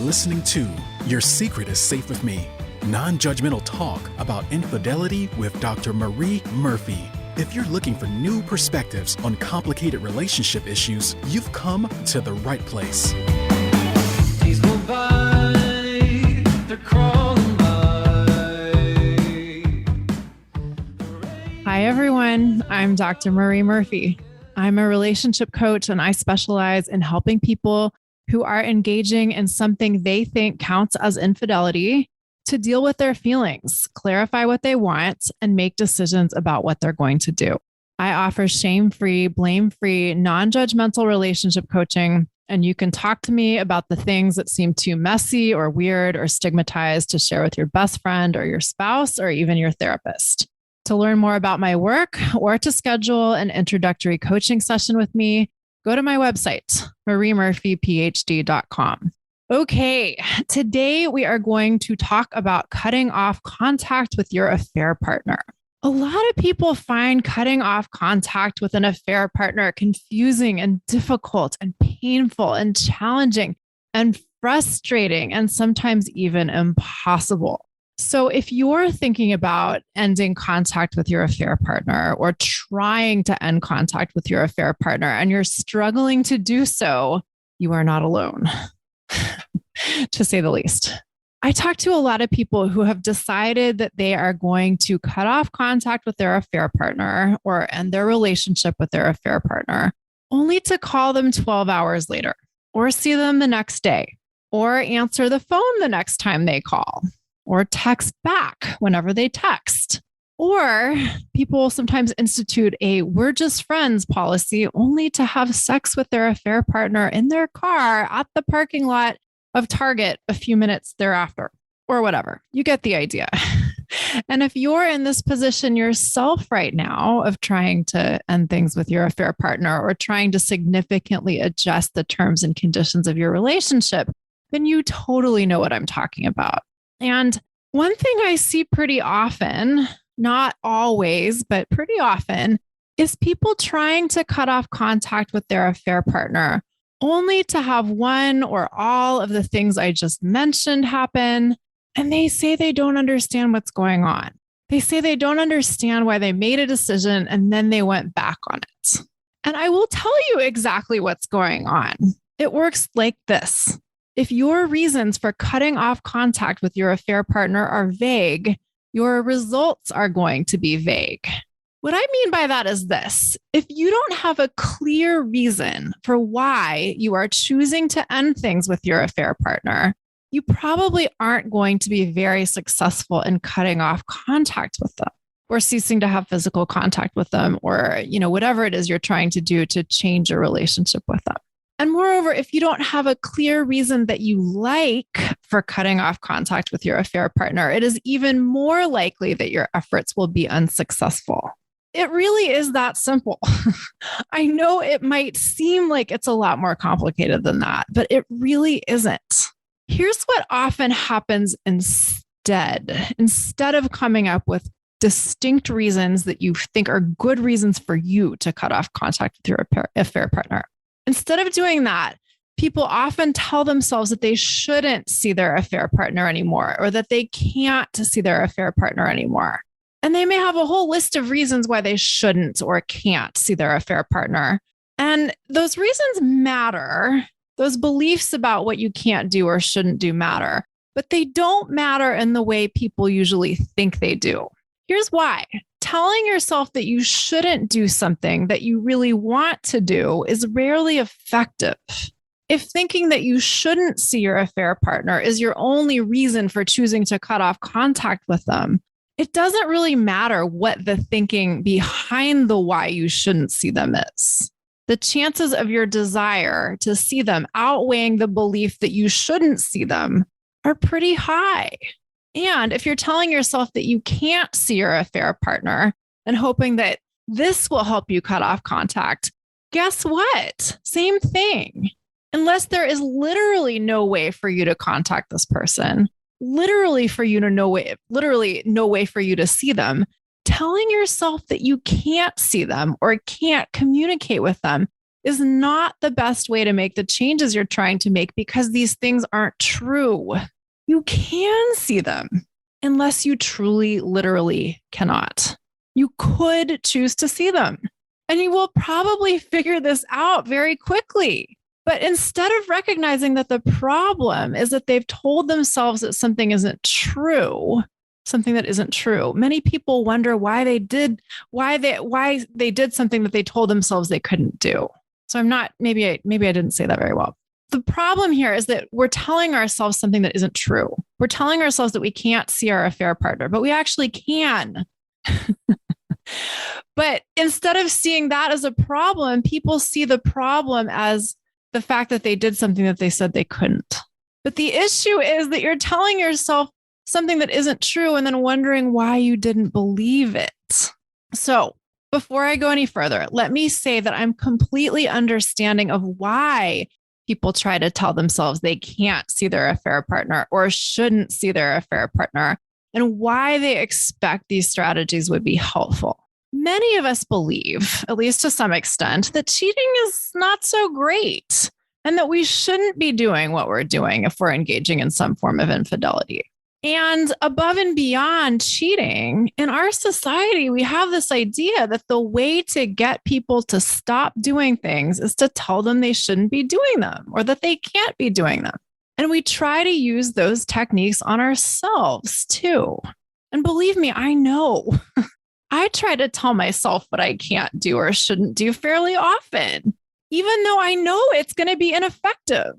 listening to Your Secret is Safe with Me, non-judgmental talk about infidelity with Dr. Marie Murphy. If you're looking for new perspectives on complicated relationship issues, you've come to the right place. Days go by, they're crawling by. Hi, everyone. I'm Dr. Marie Murphy. I'm a relationship coach, and I specialize in helping people who are engaging in something they think counts as infidelity to deal with their feelings, clarify what they want, and make decisions about what they're going to do. I offer shame-free, blame-free, non-judgmental relationship coaching, and you can talk to me about the things that seem too messy or weird or stigmatized to share with your best friend or your spouse or even your therapist. To learn more about my work or to schedule an introductory coaching session with me, go to my website, mariemurphyphd.com. Okay, today we are going to talk about cutting off contact with your affair partner. A lot of people find cutting off contact with an affair partner confusing and difficult and painful and challenging and frustrating and sometimes even impossible. So if you're thinking about ending contact with your affair partner or trying to end contact with your affair partner and you're struggling to do so, you are not alone, to say the least. I talk to a lot of people who have decided that they are going to cut off contact with their affair partner or end their relationship with their affair partner, only to call them 12 hours later or see them the next day or answer the phone the next time they call, or text back whenever they text. Or people sometimes institute a "we're just friends" policy only to have sex with their affair partner in their car at the parking lot of Target a few minutes thereafter, or whatever. You get the idea. And if you're in this position yourself right now of trying to end things with your affair partner or trying to significantly adjust the terms and conditions of your relationship, then you totally know what I'm talking about. And one thing I see pretty often, not always, but pretty often, is people trying to cut off contact with their affair partner only to have one or all of the things I just mentioned happen. And they say they don't understand what's going on. They say they don't understand why they made a decision and then they went back on it. And I will tell you exactly what's going on. It works like this. If your reasons for cutting off contact with your affair partner are vague, your results are going to be vague. What I mean by that is this: if you don't have a clear reason for why you are choosing to end things with your affair partner, you probably aren't going to be very successful in cutting off contact with them or ceasing to have physical contact with them, or, whatever it is you're trying to do to change your relationship with them. And moreover, if you don't have a clear reason that you like for cutting off contact with your affair partner, it is even more likely that your efforts will be unsuccessful. It really is that simple. I know it might seem like it's a lot more complicated than that, but it really isn't. Here's what often happens instead. Instead of coming up with distinct reasons that you think are good reasons for you to cut off contact with your affair partner, instead of doing that, people often tell themselves that they shouldn't see their affair partner anymore, or that they can't see their affair partner anymore. And they may have a whole list of reasons why they shouldn't or can't see their affair partner. And those reasons matter. Those beliefs about what you can't do or shouldn't do matter, but they don't matter in the way people usually think they do. Here's why. Telling yourself that you shouldn't do something that you really want to do is rarely effective. If thinking that you shouldn't see your affair partner is your only reason for choosing to cut off contact with them, it doesn't really matter what the thinking behind the why you shouldn't see them is. The chances of your desire to see them outweighing the belief that you shouldn't see them are pretty high. And if you're telling yourself that you can't see your affair partner and hoping that this will help you cut off contact, guess what? Same thing. Unless there is literally no way for you to contact this person, literally no way for you to see them, telling yourself that you can't see them or can't communicate with them is not the best way to make the changes you're trying to make because these things aren't true. You can see them unless you truly, literally cannot. You could choose to see them, and you will probably figure this out very quickly. But instead of recognizing that the problem is that they've told themselves that something isn't true, something that isn't true, many people wonder why they did something that they told themselves they couldn't do. So maybe I didn't say that very well. The problem here is that we're telling ourselves something that isn't true. We're telling ourselves that we can't see our affair partner, but we actually can. But instead of seeing that as a problem, people see the problem as the fact that they did something that they said they couldn't. But the issue is that you're telling yourself something that isn't true and then wondering why you didn't believe it. So before I go any further, let me say that I'm completely understanding of why people try to tell themselves they can't see their affair partner or shouldn't see their affair partner, and why they expect these strategies would be helpful. Many of us believe, at least to some extent, that cheating is not so great and that we shouldn't be doing what we're doing if we're engaging in some form of infidelity. And above and beyond cheating, in our society, we have this idea that the way to get people to stop doing things is to tell them they shouldn't be doing them or that they can't be doing them. And we try to use those techniques on ourselves too. And believe me, I know. I try to tell myself what I can't do or shouldn't do fairly often, even though I know it's going to be ineffective.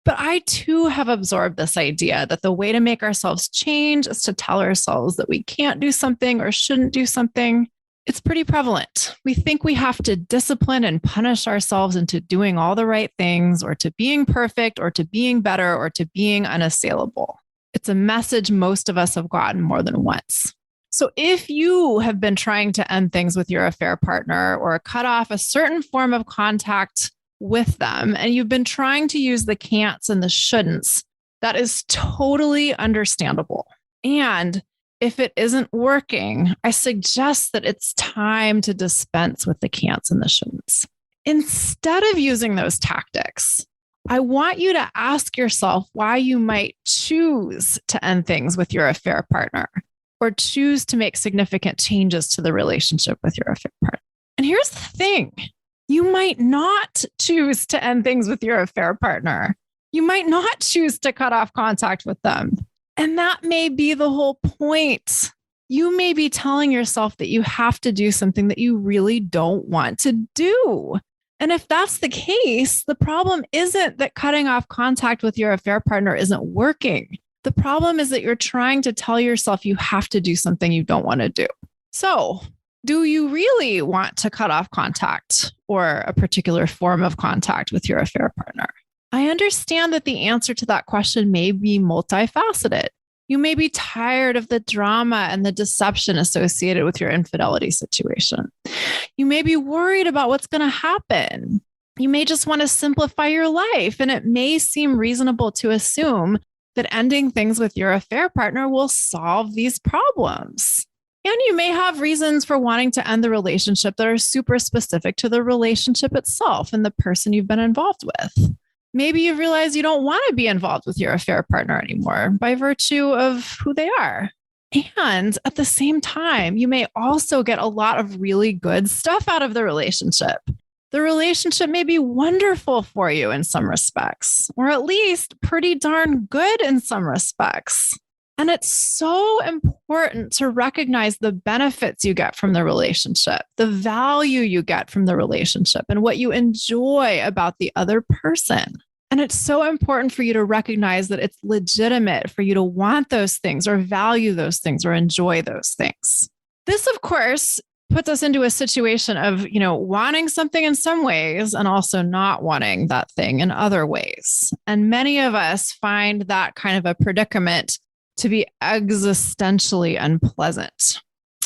But I too have absorbed this idea that the way to make ourselves change is to tell ourselves that we can't do something or shouldn't do something. It's pretty prevalent. We think we have to discipline and punish ourselves into doing all the right things, or to being perfect, or to being better, or to being unassailable. It's a message most of us have gotten more than once. So if you have been trying to end things with your affair partner or cut off a certain form of contact with them, and you've been trying to use the can'ts and the shouldn'ts, that is totally understandable. And if it isn't working, I suggest that it's time to dispense with the can'ts and the shouldn'ts. Instead of using those tactics, I want you to ask yourself why you might choose to end things with your affair partner or choose to make significant changes to the relationship with your affair partner. And here's the thing. You might not choose to end things with your affair partner. You might not choose to cut off contact with them. And that may be the whole point. You may be telling yourself that you have to do something that you really don't want to do. And if that's the case, the problem isn't that cutting off contact with your affair partner isn't working. The problem is that you're trying to tell yourself you have to do something you don't want to do. So, do you really want to cut off contact or a particular form of contact with your affair partner? I understand that the answer to that question may be multifaceted. You may be tired of the drama and the deception associated with your infidelity situation. You may be worried about what's going to happen. You may just want to simplify your life, and it may seem reasonable to assume that ending things with your affair partner will solve these problems. And you may have reasons for wanting to end the relationship that are super specific to the relationship itself and the person you've been involved with. Maybe you realize you don't want to be involved with your affair partner anymore by virtue of who they are. And at the same time, you may also get a lot of really good stuff out of the relationship. The relationship may be wonderful for you in some respects, or at least pretty darn good in some respects. And it's so important to recognize the benefits you get from the relationship, the value you get from the relationship, and what you enjoy about the other person. And it's so important for you to recognize that it's legitimate for you to want those things or value those things or enjoy those things. This, of course, puts us into a situation of, wanting something in some ways and also not wanting that thing in other ways. And many of us find that kind of a predicament to be existentially unpleasant.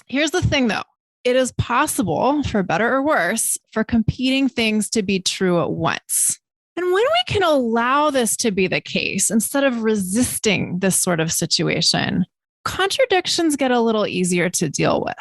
Here's the thing, though. It is possible, for better or worse, for competing things to be true at once. And when we can allow this to be the case, instead of resisting this sort of situation, contradictions get a little easier to deal with.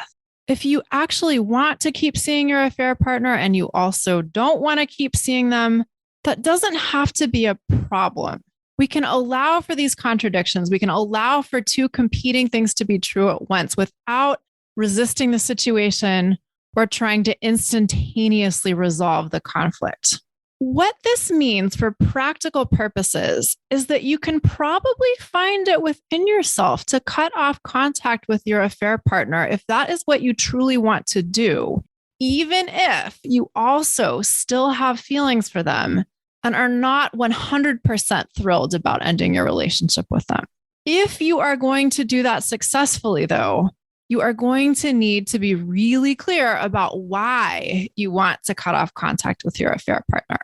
If you actually want to keep seeing your affair partner and you also don't want to keep seeing them, that doesn't have to be a problem. We can allow for these contradictions. We can allow for two competing things to be true at once without resisting the situation or trying to instantaneously resolve the conflict. What this means for practical purposes is that you can probably find it within yourself to cut off contact with your affair partner if that is what you truly want to do, even if you also still have feelings for them and are not 100% thrilled about ending your relationship with them. If you are going to do that successfully, though, you are going to need to be really clear about why you want to cut off contact with your affair partner.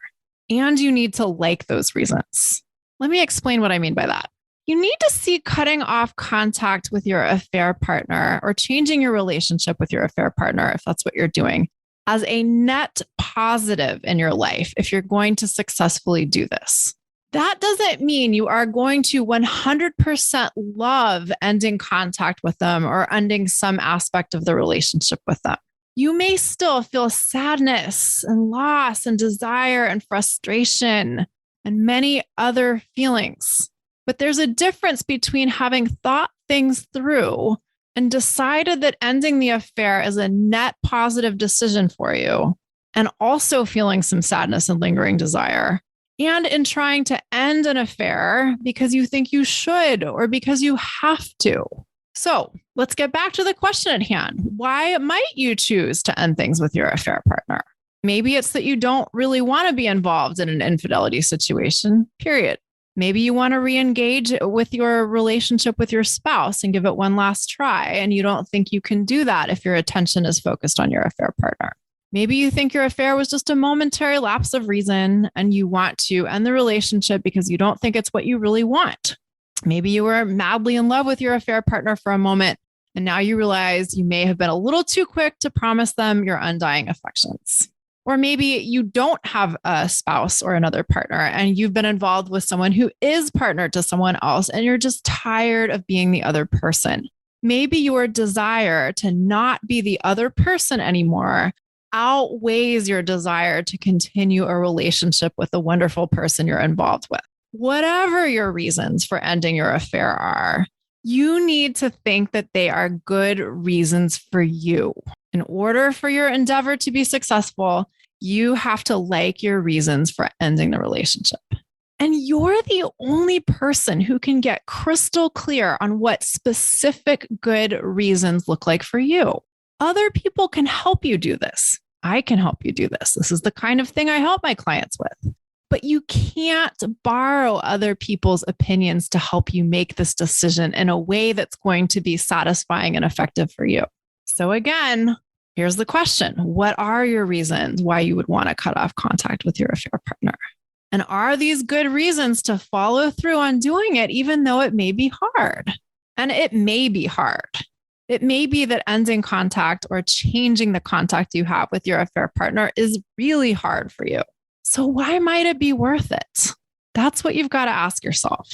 And you need to like those reasons. Let me explain what I mean by that. You need to see cutting off contact with your affair partner or changing your relationship with your affair partner, if that's what you're doing, as a net positive in your life if you're going to successfully do this. That doesn't mean you are going to 100% love ending contact with them or ending some aspect of the relationship with them. You may still feel sadness and loss and desire and frustration and many other feelings. But there's a difference between having thought things through and decided that ending the affair is a net positive decision for you, and also feeling some sadness and lingering desire, and in trying to end an affair because you think you should or because you have to. So let's get back to the question at hand. Why might you choose to end things with your affair partner? Maybe it's that you don't really want to be involved in an infidelity situation, period. Maybe you want to re-engage with your relationship with your spouse and give it one last try, and you don't think you can do that if your attention is focused on your affair partner. Maybe you think your affair was just a momentary lapse of reason and you want to end the relationship because you don't think it's what you really want. Maybe you were madly in love with your affair partner for a moment, and now you realize you may have been a little too quick to promise them your undying affections. Or maybe you don't have a spouse or another partner and you've been involved with someone who is partnered to someone else and you're just tired of being the other person. Maybe your desire to not be the other person anymore outweighs your desire to continue a relationship with the wonderful person you're involved with. Whatever your reasons for ending your affair are, you need to think that they are good reasons for you. In order for your endeavor to be successful, you have to like your reasons for ending the relationship. And you're the only person who can get crystal clear on what specific good reasons look like for you. Other people can help you do this. I can help you do this. This is the kind of thing I help my clients with. But you can't borrow other people's opinions to help you make this decision in a way that's going to be satisfying and effective for you. So again, here's the question. What are your reasons why you would want to cut off contact with your affair partner? And are these good reasons to follow through on doing it, even though it may be hard? And it may be hard. It may be that ending contact or changing the contact you have with your affair partner is really hard for you. So why might it be worth it? That's what you've got to ask yourself.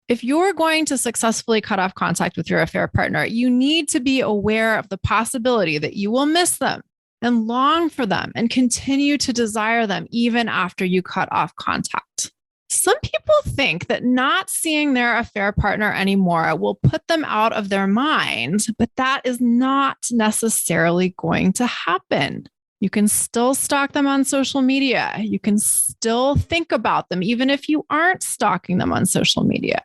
If you're going to successfully cut off contact with your affair partner, you need to be aware of the possibility that you will miss them and long for them and continue to desire them even after you cut off contact. Some people think that not seeing their affair partner anymore will put them out of their mind, but that is not necessarily going to happen. You can still stalk them on social media. You can still think about them, even if you aren't stalking them on social media.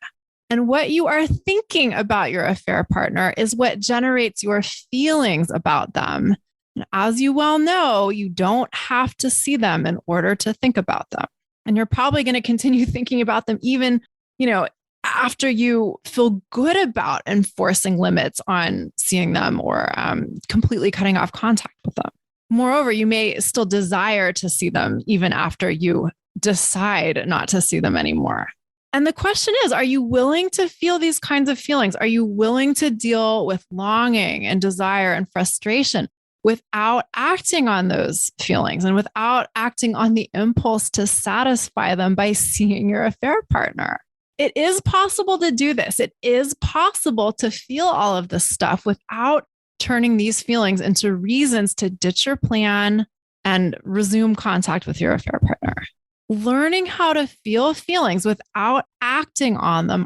And what you are thinking about your affair partner is what generates your feelings about them. And as you well know, you don't have to see them in order to think about them. And you're probably going to continue thinking about them even, after you feel good about enforcing limits on seeing them or completely cutting off contact with them. Moreover, you may still desire to see them even after you decide not to see them anymore. And the question is, are you willing to feel these kinds of feelings? Are you willing to deal with longing and desire and frustration without acting on those feelings and without acting on the impulse to satisfy them by seeing your affair partner? It is possible to do this. It is possible to feel all of this stuff without turning these feelings into reasons to ditch your plan and resume contact with your affair partner. Learning how to feel feelings without acting on them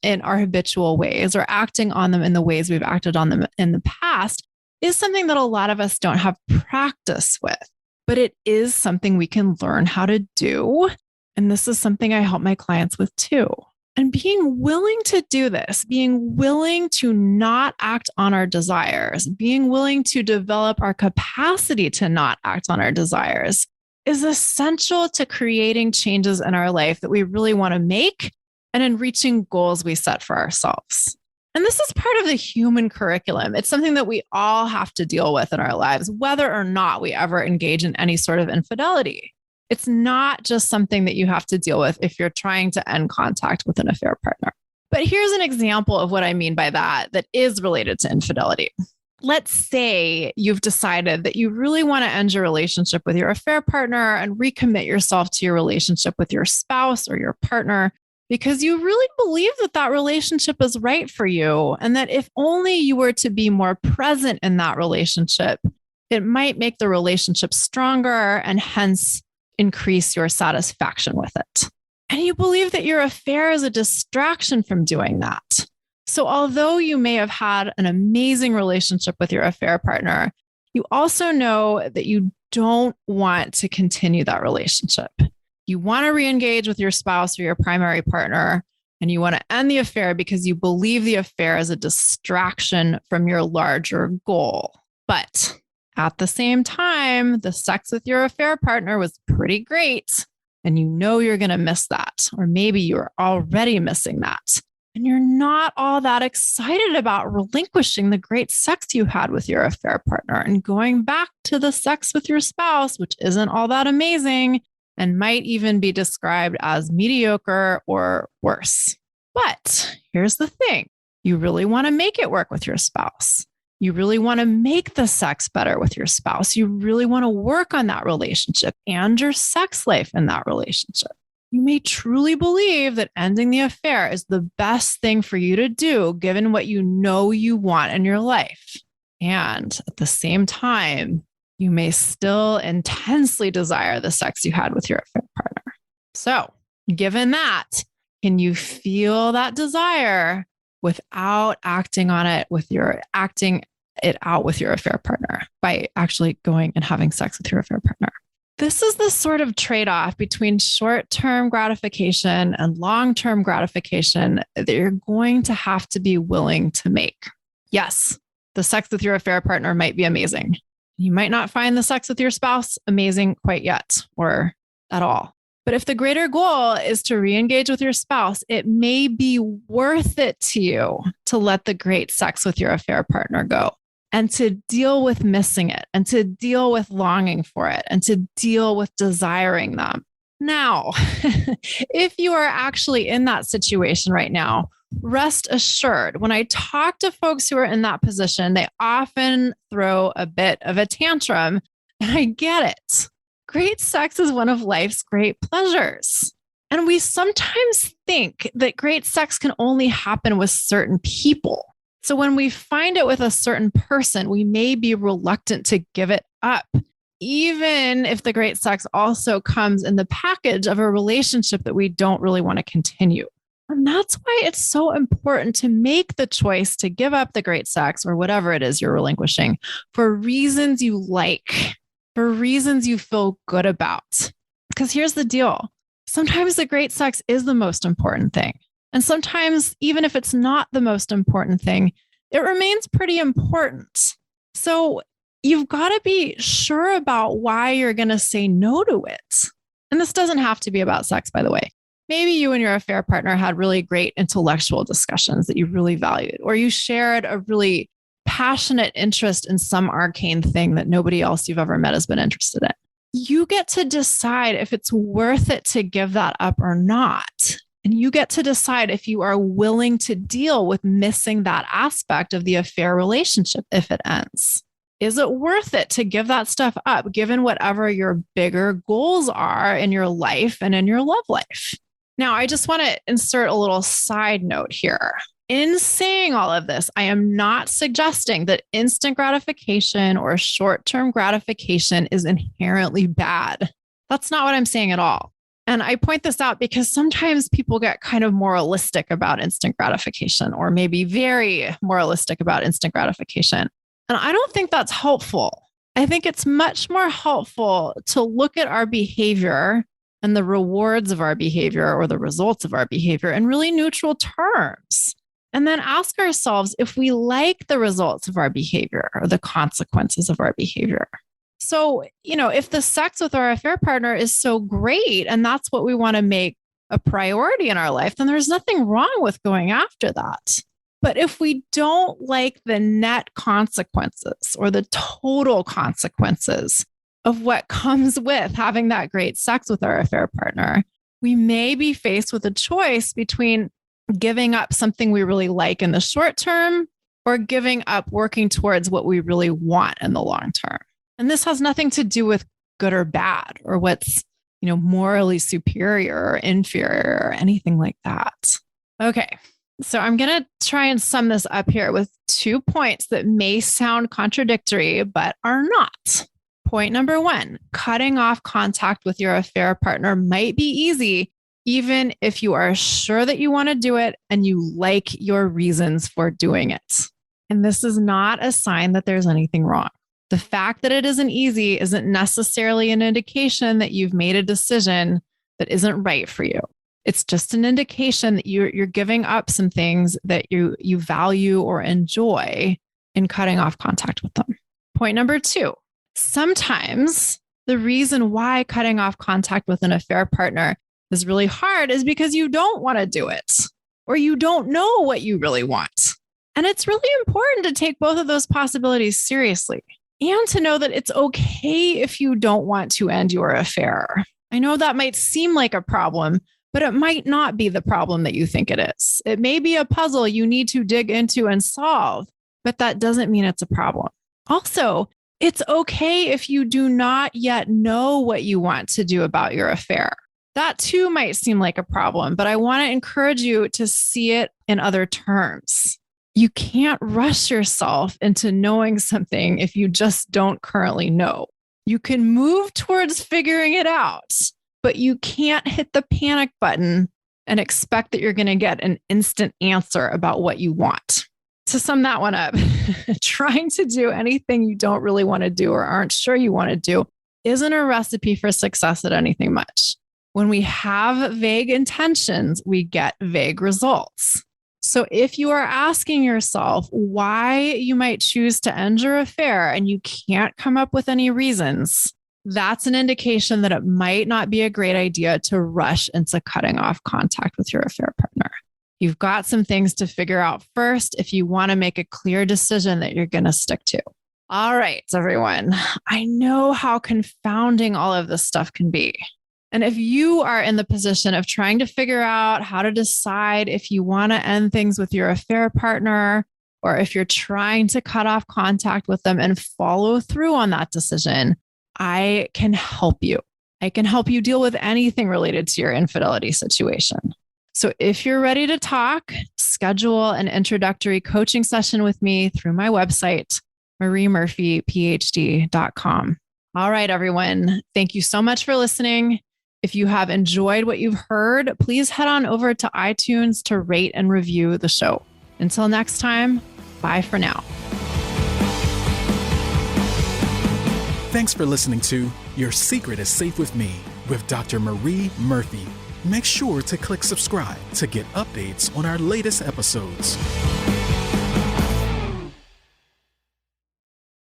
in our habitual ways or acting on them in the ways we've acted on them in the past is something that a lot of us don't have practice with, but it is something we can learn how to do. And this is something I help my clients with too. And being willing to do this, being willing to not act on our desires, being willing to develop our capacity to not act on our desires is essential to creating changes in our life that we really want to make and in reaching goals we set for ourselves. And this is part of the human curriculum. It's something that we all have to deal with in our lives, whether or not we ever engage in any sort of infidelity. It's not just something that you have to deal with if you're trying to end contact with an affair partner. But here's an example of what I mean by that is related to infidelity. Let's say you've decided that you really want to end your relationship with your affair partner and recommit yourself to your relationship with your spouse or your partner because you really believe that that relationship is right for you and that if only you were to be more present in that relationship, it might make the relationship stronger and hence increase your satisfaction with it. And you believe that your affair is a distraction from doing that. So although you may have had an amazing relationship with your affair partner, you also know that you don't want to continue that relationship. You want to re-engage with your spouse or your primary partner, and you want to end the affair because you believe the affair is a distraction from your larger goal. But at the same time, the sex with your affair partner was pretty great, and you know you're going to miss that, or maybe you're already missing that. And you're not all that excited about relinquishing the great sex you had with your affair partner and going back to the sex with your spouse, which isn't all that amazing and might even be described as mediocre or worse. But here's the thing. You really want to make it work with your spouse. You really want to make the sex better with your spouse. You really want to work on that relationship and your sex life in that relationship. You may truly believe that ending the affair is the best thing for you to do, given what you know you want in your life. And at the same time, you may still intensely desire the sex you had with your affair partner. So, given that, can you feel that desire without acting on it acting it out with your affair partner by actually going and having sex with your affair partner? This is the sort of trade-off between short-term gratification and long-term gratification that you're going to have to be willing to make. Yes, the sex with your affair partner might be amazing. You might not find the sex with your spouse amazing quite yet or at all. But if the greater goal is to re-engage with your spouse, it may be worth it to you to let the great sex with your affair partner go and to deal with missing it and to deal with longing for it and to deal with desiring them. Now, if you are actually in that situation right now, rest assured, when I talk to folks who are in that position, they often throw a bit of a tantrum, and I get it. Great sex is one of life's great pleasures. And we sometimes think that great sex can only happen with certain people. So when we find it with a certain person, we may be reluctant to give it up, even if the great sex also comes in the package of a relationship that we don't really want to continue. And that's why it's so important to make the choice to give up the great sex or whatever it is you're relinquishing for reasons you like, for reasons you feel good about. Because here's the deal. Sometimes the great sex is the most important thing. And sometimes, even if it's not the most important thing, it remains pretty important. So you've got to be sure about why you're going to say no to it. And this doesn't have to be about sex, by the way. Maybe you and your affair partner had really great intellectual discussions that you really valued, or you shared a really passionate interest in some arcane thing that nobody else you've ever met has been interested in. You get to decide if it's worth it to give that up or not. And you get to decide if you are willing to deal with missing that aspect of the affair relationship if it ends. Is it worth it to give that stuff up, given whatever your bigger goals are in your life and in your love life? Now, I just want to insert a little side note here. in saying all of this, I am not suggesting that instant gratification or short-term gratification is inherently bad. That's not what I'm saying at all. And I point this out because sometimes people get kind of moralistic about instant gratification, or maybe very moralistic about instant gratification. And I don't think that's helpful. I think it's much more helpful to look at our behavior and the rewards of our behavior or the results of our behavior in really neutral terms. And then ask ourselves if we like the results of our behavior or the consequences of our behavior. So, if the sex with our affair partner is so great and that's what we want to make a priority in our life, then there's nothing wrong with going after that. But if we don't like the net consequences or the total consequences of what comes with having that great sex with our affair partner, we may be faced with a choice between giving up something we really like in the short term or giving up working towards what we really want in the long term. And this has nothing to do with good or bad or what's, morally superior or inferior or anything like that. Okay. So I'm going to try and sum this up here with 2 points that may sound contradictory, but are not. Point number 1, cutting off contact with your affair partner might be easy, even if you are sure that you want to do it and you like your reasons for doing it. And this is not a sign that there's anything wrong. The fact that it isn't easy isn't necessarily an indication that you've made a decision that isn't right for you. It's just an indication that you're giving up some things that you value or enjoy in cutting off contact with them. Point number 2, sometimes the reason why cutting off contact with an affair partner is really hard is because you don't want to do it or you don't know what you really want. And it's really important to take both of those possibilities seriously and to know that it's okay if you don't want to end your affair. I know that might seem like a problem, but it might not be the problem that you think it is. It may be a puzzle you need to dig into and solve, but that doesn't mean it's a problem. Also, it's okay if you do not yet know what you want to do about your affair. That too might seem like a problem, but I want to encourage you to see it in other terms. You can't rush yourself into knowing something if you just don't currently know. You can move towards figuring it out, but you can't hit the panic button and expect that you're going to get an instant answer about what you want. To sum that one up, trying to do anything you don't really want to do or aren't sure you want to do isn't a recipe for success at anything much. When we have vague intentions, we get vague results. So if you are asking yourself why you might choose to end your affair and you can't come up with any reasons, that's an indication that it might not be a great idea to rush into cutting off contact with your affair partner. You've got some things to figure out first if you want to make a clear decision that you're going to stick to. All right, everyone. I know how confounding all of this stuff can be. And if you are in the position of trying to figure out how to decide if you want to end things with your affair partner, or if you're trying to cut off contact with them and follow through on that decision, I can help you. I can help you deal with anything related to your infidelity situation. So if you're ready to talk, schedule an introductory coaching session with me through my website, mariemurphyphd.com. All right, everyone. Thank you so much for listening. If you have enjoyed what you've heard, please head on over to iTunes to rate and review the show. Until next time, bye for now. Thanks for listening to Your Secret is Safe with Me with Dr. Marie Murphy. Make sure to click subscribe to get updates on our latest episodes.